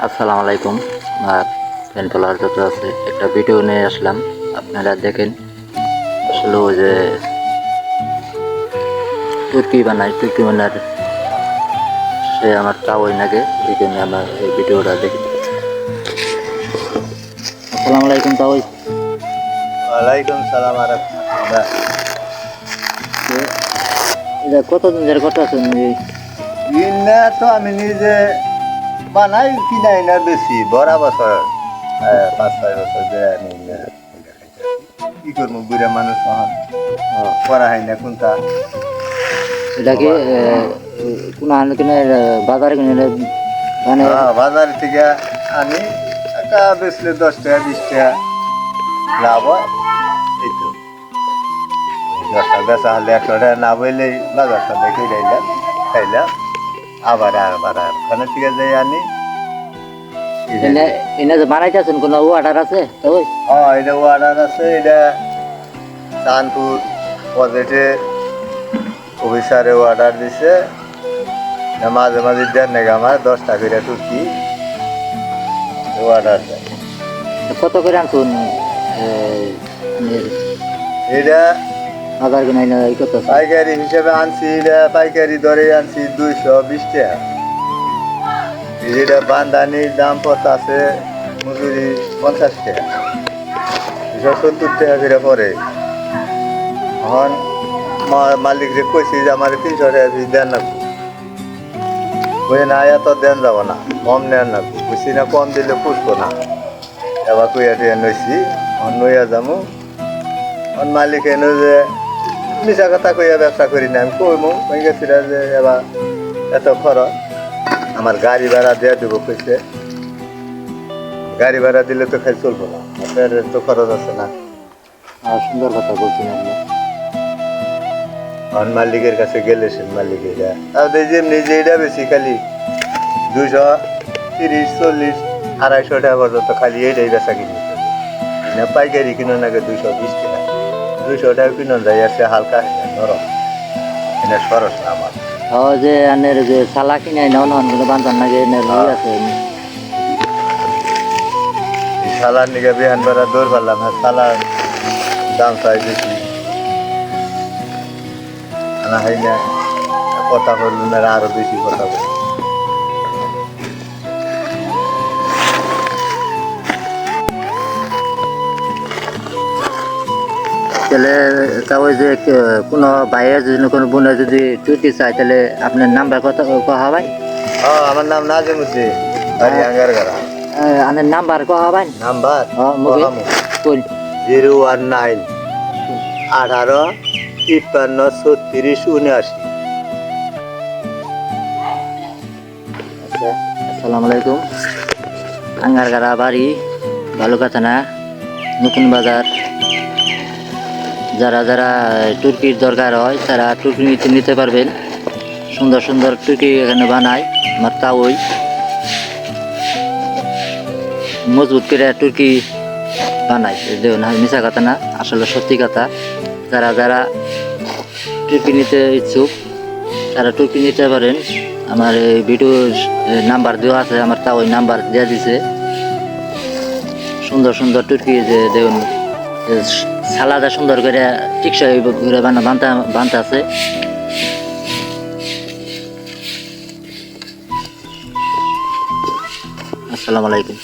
আসসালামু আলাইকুম। আর fan follower যত আছে একটা ভিডিও নিয়ে আসলাম, আপনারা দেখেন। আসলে ওই যে তুর্কি বানার সে আমার চাওয়াই নাকি, এই জন্য আমার এই ভিডিওটা দেখি। আসসালামু আলাইকুম তাওই। ওয়ালাইকুম সালাম আর রাহমাতুল্লাহ। এটা কতদিন ধরে কথা আছেন? ইন্না তো আমি নিজে বানাই কিনাই না বেশি বড় বছর 5-6 বছর ধরে আমি কি করবো বুড়া মানুষ হন করা হয় না কোনটা এটাকে কোন আনে কিনে বাজারে কিনে মানে বাজার থেকে আনি একটা বেচলে 10 টাকা 20 টাকা লাভ হয়। এই তো 10টা বেচা হলে 100 টাকা না বললেই বাজারটা দেখে খাইলাম আবার ওখানে থেকে যাই আনি। এনে যে বানাইতেছেন কোনো অর্ডার আছে তাই? এটা অর্ডার আছে। এটা চাঁদপুর প্রজেক্টে অফিসারে অর্ডার দিছে। মাঝে মাঝে দেন নাকি আমার 10টা করে টুকি অর্ডার দেয়। কত করে আনছুন? এটা বাজার কিনে কত? পাইকারি হিসেবে আনছি। এটা পাইকারি দরে আনছি 220 টাকা। এটা বান্দানির দাম আছে মজুরি 50 টাকা, 270 টাকা করে পরে। এখন মালিকরে কইছি যে আমার 300 টাকা দিয়ে দেন না, বুঝে না এত দেন যাব না, কম নেন না, বুঝছি না কম দিলে পুষবো না। এবার কইয়া টুয়া নইছি নইয়া যাবো। মালিক এনে যে মিশা কথা কইয়া ব্যবসা করি না, আমি কইমু গেছিল যে এবার এত খরচ আমার গাড়ি ভাড়া দিয়ে দেবো কইছে। গাড়ি ভাড়া দিলে তো খাই চলবো না, আপনার তো খরচ আছে না। সুন্দর কথা বলছেন আপনি। মালিকের কাছে গেলেছেন মালিকেরা তাদের যেমনি যে এটা বেশি খালি 230, 40, 250 টাকা পর্যন্ত খালি এটাই বেচা কিনি। পাইকারি কিনো নাকি 220 টাকা, 200 টাকা কিনো যায় আছে হালকা নরম। এটা সরস না আমার। যে আনের যে সালা কিনে নন বান্ধার নাকি আছে সালার নিকে বিহান বেড়া দৌড় পারলাম না, সালার দাম চাই বেশি আনা হয় না। কথা বললো না, আরো বেশি কথা বলল। তাহলে তা ওই যে কোনো বাইরে যদি কোনো বোনে যদি চুটি চায় তাহলে আপনার নাম্বার কত কহা ভাই? আমার নাম নাজিমুদ্দিন, বাড়ি আঙ্গারগাড়া। আনের নাম্বার কহা ভাই? নাম্বার 019 18 53 36 79। আসসালামু আলাইকুম। আঙ্গারগাড়া বাড়ি, ভালুকা থানা, নতুন বাজার। যারা যারা তুর্কির দরকার হয় তারা তুর্কি নিতে পারবেন। সুন্দর সুন্দর তুর্কি এখানে বানায়। আমার তাওই মজবুত করে তুর্কি বানায়, দেখুন মিশা কথা না, আসলে সত্যি কথা। যারা যারা তুর্কি নিতে ইচ্ছুক তারা তুর্কি নিতে পারেন। আমার এই ভিডিও নাম্বার দেওয়া আছে, আমার তাওই নাম্বার দেওয়া দিছে। সুন্দর সুন্দর তুর্কি যে দেখুন সালাদা সুন্দর করে টিকসই করে বানতে আছে। আসসালামু আলাইকুম।